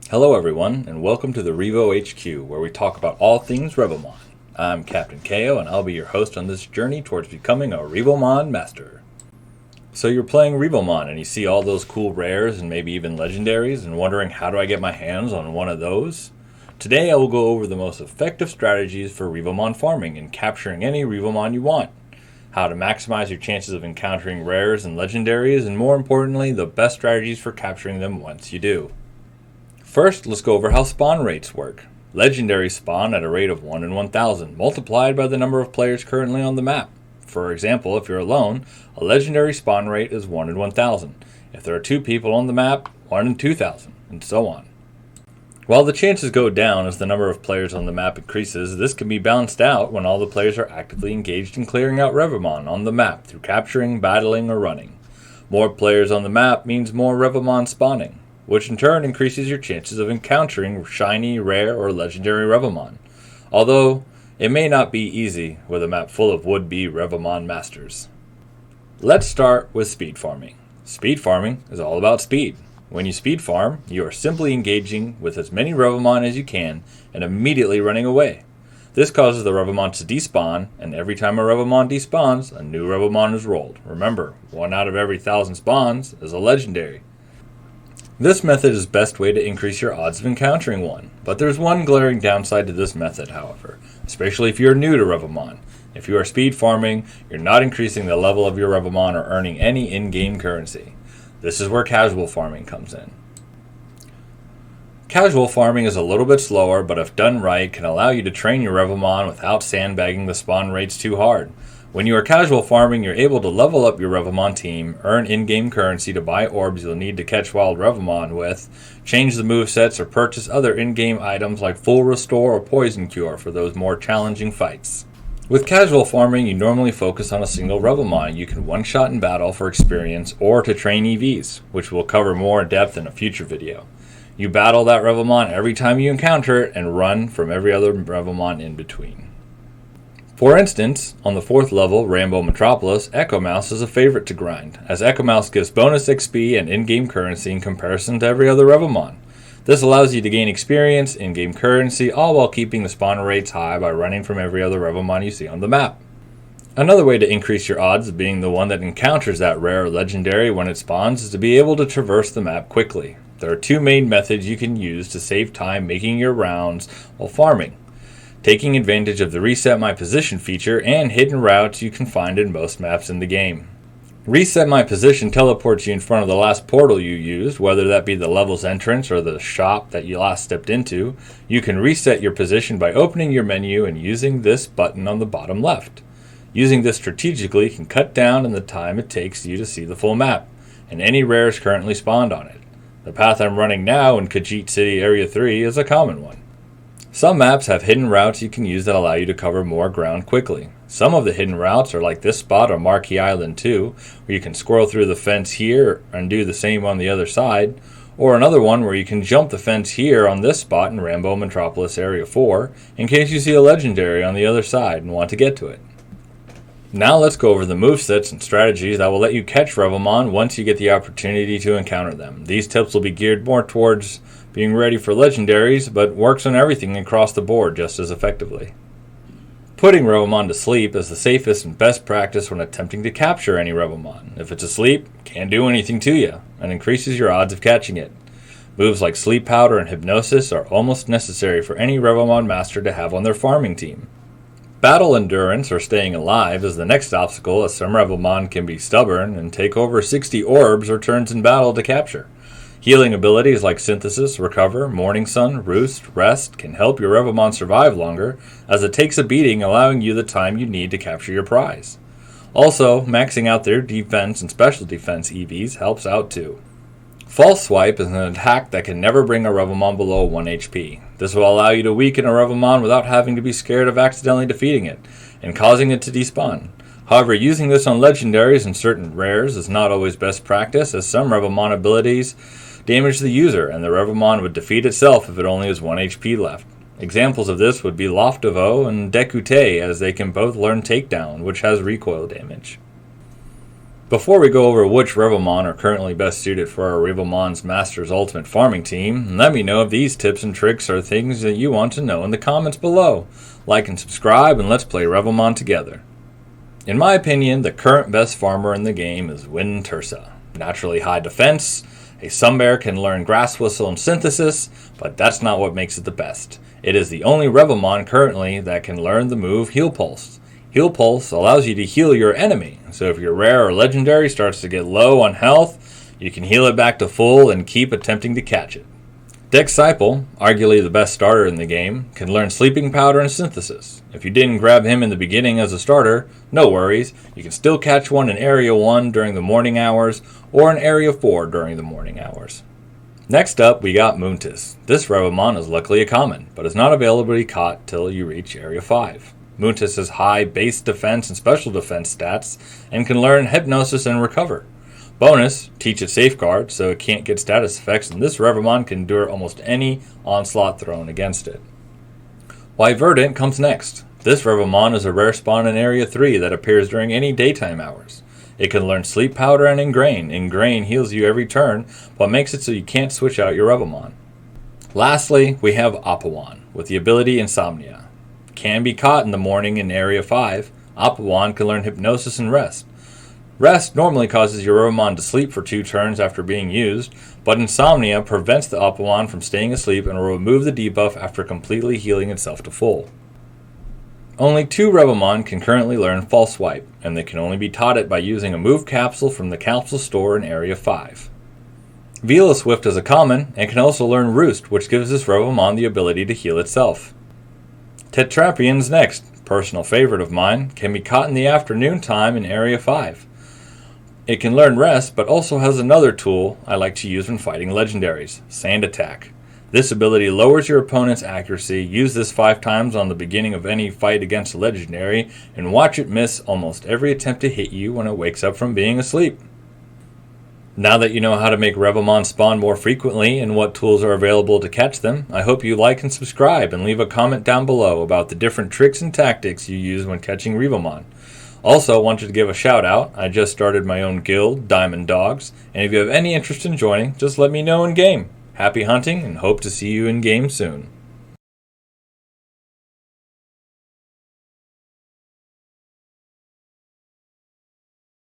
Hello everyone, and welcome to the Revo HQ, where we talk about all things REVOMON. I'm Captain KO, and I'll be your host on this journey towards becoming a REVOMON master. So you're playing REVOMON, and you see all those cool rares and maybe even legendaries, and wondering how do I get my hands on one of those? Today I will go over the most effective strategies for REVOMON farming and capturing any REVOMON you want, how to maximize your chances of encountering rares and legendaries, and more importantly, the best strategies for capturing them once you do. First, let's go over how spawn rates work. Legendaries spawn at a rate of 1 in 1,000, multiplied by the number of players currently on the map. For example, if you're alone, a legendary spawn rate is 1 in 1,000. If there are 2 people on the map, 1 in 2,000, and so on. While the chances go down as the number of players on the map increases, this can be balanced out when all the players are actively engaged in clearing out REVOMON on the map through capturing, battling, or running. More players on the map means more REVOMON spawning, which in turn increases your chances of encountering shiny, rare, or legendary REVOMON, although it may not be easy with a map full of would-be REVOMON masters. Let's start with speed farming. Speed farming is all about speed. When you speed farm, you are simply engaging with as many REVOMON as you can and immediately running away. This causes the REVOMON to despawn, and every time a REVOMON despawns, a new REVOMON is rolled. Remember, 1 out of every 1,000 spawns is a legendary. This method is the best way to increase your odds of encountering one, but there's one glaring downside to this method, however, especially if you're new to REVOMON. If you are speed farming, you're not increasing the level of your REVOMON or earning any in-game currency. This is where casual farming comes in. Casual farming is a little bit slower, but if done right, can allow you to train your REVOMON without sandbagging the spawn rates too hard. When you are casual farming, you're able to level up your REVOMON team, earn in-game currency to buy orbs you'll need to catch wild REVOMON with, change the movesets, or purchase other in-game items like full restore or poison cure for those more challenging fights. With casual farming, you normally focus on a single REVOMON you can one-shot in battle for experience or to train EVs, which we'll cover more in depth in a future video. You battle that REVOMON every time you encounter it and run from every other REVOMON in between. For instance, on the 4th level, Rainbow Metropolis, Echo Mouse is a favorite to grind, as Echo Mouse gives bonus XP and in-game currency in comparison to every other REVOMON. This allows you to gain experience, in-game currency, all while keeping the spawn rates high by running from every other REVOMON you see on the map. Another way to increase your odds of being the one that encounters that rare or legendary when it spawns is to be able to traverse the map quickly. There are 2 main methods you can use to save time making your rounds while farming: taking advantage of the Reset My Position feature and hidden routes you can find in most maps in the game. Reset My Position teleports you in front of the last portal you used, whether that be the level's entrance or the shop that you last stepped into. You can reset your position by opening your menu and using this button on the bottom left. Using this strategically can cut down on the time it takes you to see the full map, and any rares currently spawned on it. The path I'm running now in Khajiit City Area 3 is a common one. Some maps have hidden routes you can use that allow you to cover more ground quickly. Some of the hidden routes are like this spot on Marquee Island 2, where you can squirrel through the fence here and do the same on the other side, or another one where you can jump the fence here on this spot in Rainbow Metropolis Area 4, in case you see a legendary on the other side and want to get to it. Now let's go over the movesets and strategies that will let you catch REVOMON once you get the opportunity to encounter them. These tips will be geared more towards being ready for legendaries, but works on everything across the board just as effectively. Putting REVOMON to sleep is the safest and best practice when attempting to capture any REVOMON. If it's asleep, it can't do anything to you, and increases your odds of catching it. Moves like Sleep Powder and Hypnosis are almost necessary for any REVOMON master to have on their farming team. Battle endurance, or staying alive, is the next obstacle, as some REVOMON can be stubborn and take over 60 orbs or turns in battle to capture. Healing abilities like Synthesis, Recover, Morning Sun, Roost, Rest can help your REVOMON survive longer, as it takes a beating, allowing you the time you need to capture your prize. Also, maxing out their defense and special defense EVs helps out too. False Swipe is an attack that can never bring a REVOMON below 1 HP. This will allow you to weaken a REVOMON without having to be scared of accidentally defeating it and causing it to despawn. However, using this on legendaries and certain rares is not always best practice, as some REVOMON abilities damage the user, and the REVOMON would defeat itself if it only has 1 HP left. Examples of this would be Loftevo and Dekute, as they can both learn Takedown, which has recoil damage. Before we go over which REVOMON are currently best suited for our REVOMON's Masters Ultimate Farming team, let me know if these tips and tricks are things that you want to know in the comments below. Like and subscribe, and let's play REVOMON together. In my opinion, the current best farmer in the game is Wintursa. Naturally high defense, a Sunbear can learn Grass Whistle and Synthesis, but that's not what makes it the best. It is the only REVOMON currently that can learn the move Heal Pulse. Heal Pulse allows you to heal your enemy, so if your rare or legendary starts to get low on health, you can heal it back to full and keep attempting to catch it. Dexcyple, arguably the best starter in the game, can learn Sleeping Powder and Synthesis. If you didn't grab him in the beginning as a starter, no worries, you can still catch one in Area 1 during the morning hours or in Area 4 during the morning hours. Next up, we got Moontis. This REVOMON is luckily a common, but is not available to be caught till you reach Area 5. Moontis has high base defense and special defense stats, and can learn Hypnosis and Recover. Bonus, Teach it Safeguard, so it can't get status effects, and this REVOMON can endure almost any onslaught thrown against it. Wyverdant comes next. This REVOMON is a rare spawn in Area 3 that appears during any daytime hours. It can learn Sleep Powder and Ingrain. Ingrain heals you every turn, but makes it so you can't switch out your REVOMON. Lastly, we have Apawan, with the ability Insomnia. Can be caught in the morning in Area 5. Apawan can learn Hypnosis and Rest. Rest normally causes your REVOMON to sleep for 2 turns after being used, but Insomnia prevents the Apawan from staying asleep and will remove the debuff after completely healing itself to full. Only 2 REVOMON can currently learn False Swipe, and they can only be taught it by using a move capsule from the capsule store in Area 5. Velaswift is a common, and can also learn Roost, which gives this REVOMON the ability to heal itself. Tetrapian's next, personal favorite of mine, can be caught in the afternoon time in Area 5. It can learn Rest, but also has another tool I like to use when fighting legendaries, Sand Attack. This ability lowers your opponent's accuracy. Use this 5 times on the beginning of any fight against a legendary, and watch it miss almost every attempt to hit you when it wakes up from being asleep. Now that you know how to make REVOMON spawn more frequently and what tools are available to catch them, I hope you like and subscribe and leave a comment down below about the different tricks and tactics you use when catching REVOMON. Also, wanted to give a shout out. I just started my own guild, Diamond Dogs, and if you have any interest in joining, just let me know in game. Happy hunting and hope to see you in game soon.